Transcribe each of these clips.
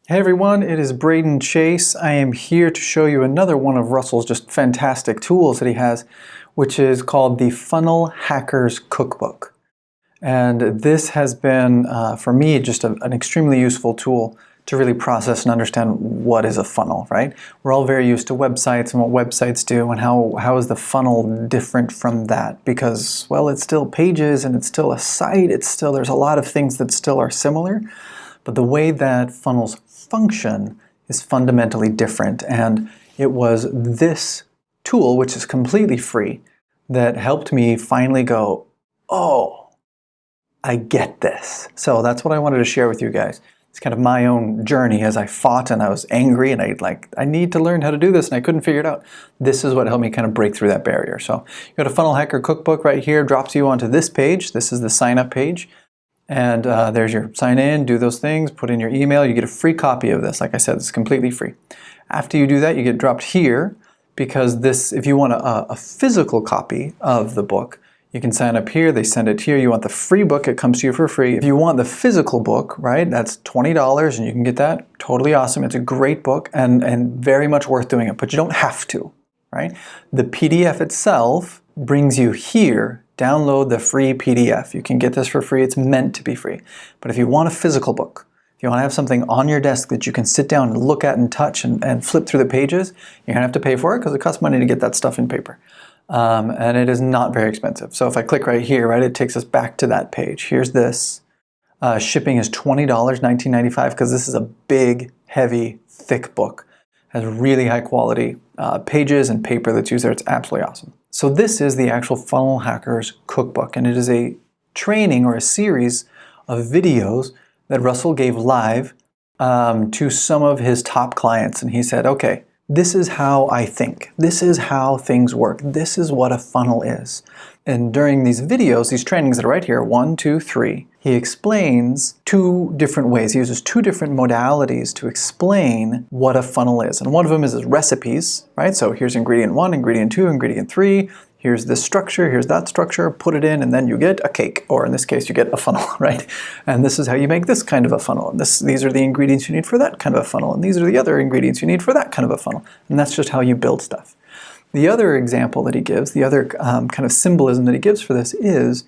Hey everyone, it is Braden Chase. I am here to show you another one of Russell's just fantastic tools that he has, which is called the Funnel Hackers Cookbook. And this has been, for me, just an extremely useful tool to really process and understand what is a funnel, right? We're all very used to websites and what websites do, and how is the funnel different from that? Because, well, it's still pages and it's still a site, there's a lot of things that still are similar, but the way that funnels function is fundamentally different. And it was this tool, which is completely free, that helped me finally go, oh, I get this. So that's what I wanted to share with you guys. It's kind of my own journey as I fought and I was angry and I need to learn how to do this and I couldn't figure it out. This is what helped me kind of break through that barrier. So you go to Funnel Hacker Cookbook right here, drops you onto this page. This is the sign up page. And there's your sign in, do those things, put in your email. You get a free copy of this. Like I said, it's completely free. After you do that, you get dropped here because this, if you want a physical copy of the book, you can sign up here. They send it here. You want the free book, it comes to you for free. If you want the physical book, right, that's $20 and you can get that. Totally awesome. It's a great book and very much worth doing it, but you don't have to, right? The PDF itself brings you here. Download the free PDF. You can get this for free. It's meant to be free. But if you want a physical book, if you want to have something on your desk that you can sit down and look at and touch and flip through the pages, you're going to have to pay for it because it costs money to get that stuff in paper. And it is not very expensive. So if I click right here, right, it takes us back to that page. Here's this. Shipping is $20, $19.95, because this is a big, heavy, thick book. It has really high quality pages and paper that's used there. It's absolutely awesome. So this is the actual Funnel Hackers Cookbook, and it is a training or a series of videos that Russell gave live to some of his top clients. And he said, okay, this is how I think. This is how things work. This is what a funnel is. And during these videos, these trainings that are right here, 1, 2, 3, he explains two different ways. He uses two different modalities to explain what a funnel is. And one of them is recipes, right? So here's ingredient 1, ingredient 2, ingredient 3. Here's this structure, here's that structure, put it in, and then you get a cake, or in this case, you get a funnel, right? And this is how you make this kind of a funnel. And these are the ingredients you need for that kind of a funnel. And these are the other ingredients you need for that kind of a funnel. And that's just how you build stuff. The other example that he gives, the other kind of symbolism that he gives for this is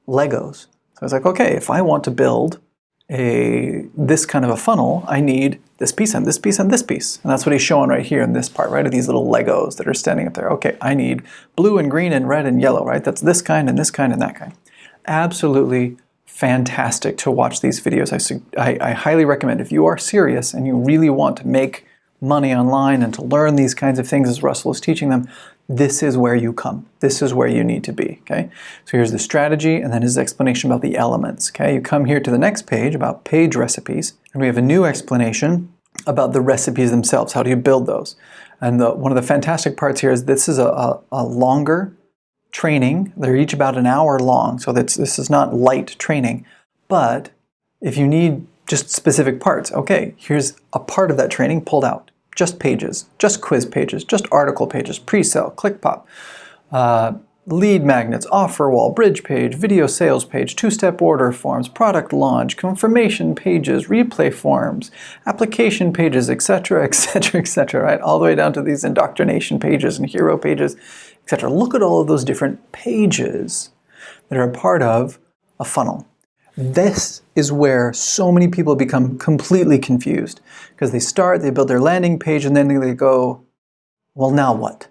Legos. So it's like, okay, if I want to build this kind of a funnel, I need this piece and this piece and this piece. And that's what he's showing right here in this part, right? Of these little Legos that are standing up there. Okay, I need blue and green and red and yellow, right? That's this kind and this kind and that kind. Absolutely fantastic to watch these videos. I highly recommend, if you are serious and you really want to make money online and to learn these kinds of things as Russell is teaching them, this is where you come. This is where you need to be, okay? So here's the strategy and then his explanation about the elements, okay? You come here to the next page about page recipes, and we have a new explanation about the recipes themselves. How do you build those? And one of the fantastic parts here is this is a longer training. They're each about an hour long, so this is not light training. But if you need just specific parts, okay, here's a part of that training pulled out. Just pages, just quiz pages, just article pages, pre-sale, ClickPop, lead magnets, offer wall, bridge page, video sales page, two-step order forms, product launch, confirmation pages, replay forms, application pages, etc., etc., etc., right? All the way down to these indoctrination pages and hero pages, etc. Look at all of those different pages that are a part of a funnel. This is where so many people become completely confused because they build their landing page, and then they go, well, now what?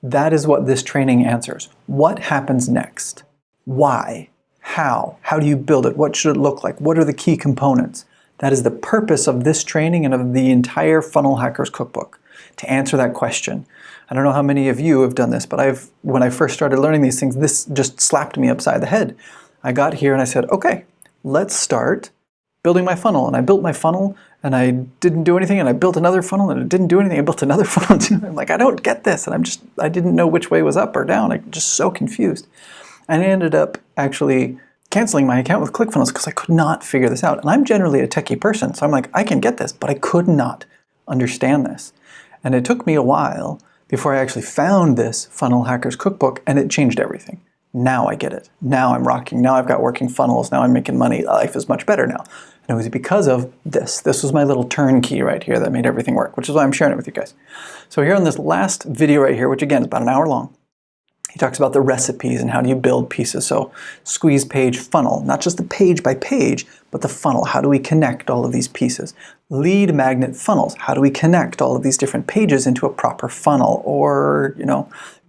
That is what this training answers. What happens next? Why? How? How do you build it? What should it look like? What are the key components? That is the purpose of this training and of the entire Funnel Hackers Cookbook, to answer that question. I don't know how many of you have done this, but when I first started learning these things, this just slapped me upside the head. I got here and I said, okay, let's start building my funnel. And I built my funnel and I didn't do anything, and I built another funnel and it didn't do anything. I built another funnel. I'm like, I don't get this. And I didn't know which way was up or down. I'm just so confused. And I ended up actually canceling my account with Clickfunnels because I could not figure this out. And I'm generally a techie person, so I'm like, I can get this, but I could not understand this. And it took me a while before I actually found this Funnel Hackers Cookbook, and it changed everything. Now I get it. Now I'm rocking. Now I've got working funnels. Now I'm making money. Life is much better now. And it was because of this. This was my little turnkey right here that made everything work, which is why I'm sharing it with you guys. So here on this last video right here, which again is about an hour long, he talks about the recipes and how do you build pieces. So squeeze page funnel, not just the page by page, but the funnel. How do we connect all of these pieces? Lead magnet funnels. How do we connect all of these different pages into a proper funnel? Or,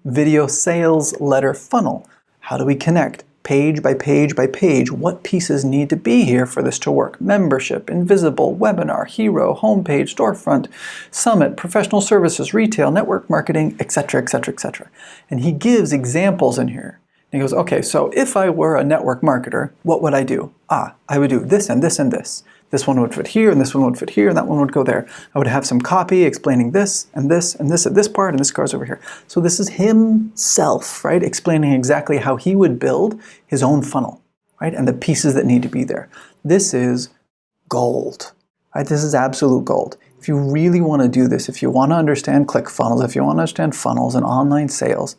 video sales letter funnel. How do we connect page by page by page? What pieces need to be here for this to work? Membership, invisible, webinar, hero, homepage, storefront, summit, professional services, retail, network marketing, etc., etc., etc. And he gives examples in here. And he goes, okay, so if I were a network marketer, what would I do? I would do this and this and this. This one would fit here, and this one would fit here, and that one would go there. I would have some copy explaining this and this and this at this part, and this goes over here. So this is himself, right, explaining exactly how he would build his own funnel, right, and the pieces that need to be there. This is gold, right? This is absolute gold. If you really want to do this, if you want to understand ClickFunnels, if you want to understand funnels and online sales,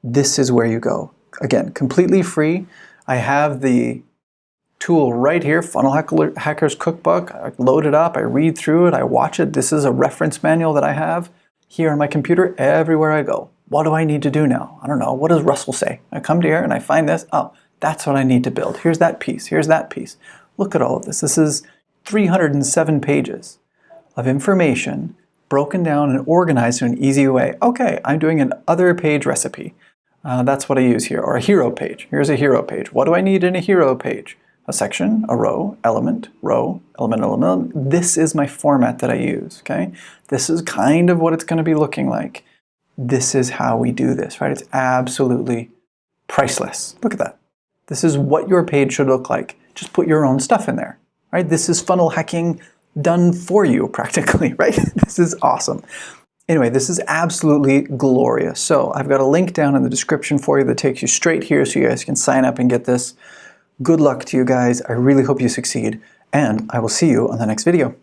this is where you go. Again, completely free. I have the tool right here, Funnel Hackers Cookbook. I load it up, I read through it, I watch it. This is a reference manual that I have here on my computer everywhere I go. What do I need to do now? I don't know. What does Russell say? I come to here and I find this. Oh, that's what I need to build. Here's that piece. Here's that piece. Look at all of this. This is 307 pages of information broken down and organized in an easy way. Okay, I'm doing an other page recipe. That's what I use here. Or a hero page. Here's a hero page. What do I need in a hero page? A section, a row, element, element. This is my format that I use, okay? This is kind of what it's going to be looking like. This is how we do this, right? It's absolutely priceless. Look at that. This is what your page should look like. Just put your own stuff in there, right? This is funnel hacking done for you, practically, right? This is awesome. Anyway, this is absolutely glorious. So I've got a link down in the description for you that takes you straight here so you guys can sign up and get this. Good luck to you guys. I really hope you succeed, and I will see you on the next video.